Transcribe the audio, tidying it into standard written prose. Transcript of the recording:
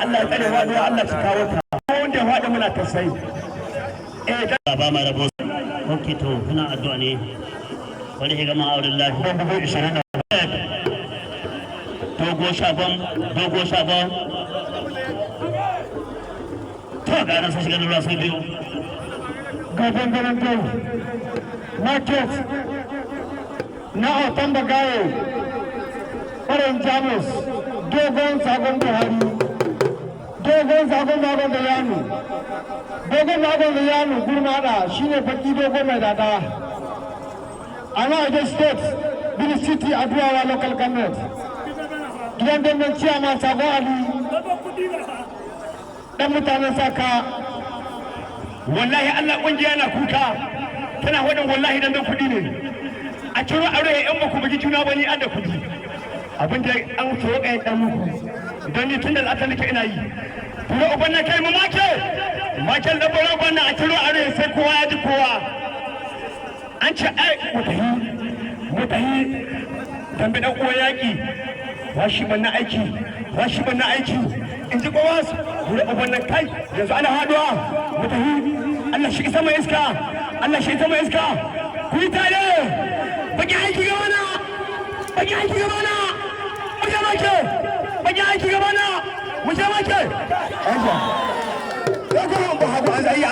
Allah ya tsare faduwa Allah ya kawo ta wanda ya faɗi muna tasai ba ma rabo okay to kuna addu'a ne wani shiga ma'aurin lafi don 2020 dogo shagon to ga nan sai shiga lura sai biyu ga dangaren kai market na otan bagaye ɓarin jamus dogon sabon buhari dogon sabon baban da yanu dogon baban da yanu gurmada shine baki dogon mai dada ana a state bin city aduwawa local government gidan dandan ciyama sabon ali dan mutanen saka wallahi Allah kungiya na kuka tana wadin wallahi dan kudi ne a ciro aure yan ba ku bugi juna bane an da kudi abin da an so kai dan muku don ni tunda al'ata nake ina yi kuma uban na kai mu make da bara gwanna a ciro aure sai kowa ya ji kowa an ce ai mutahi dambe dan uwa yaki washi ban na aiki in ji kowa su da uban nan kai yanzu ana haduwa mutahi Allah shi isa mai iska ku yi tare baki aiki gaba na baki aiki gaba na mu je make ya ga ba hagu an zai yi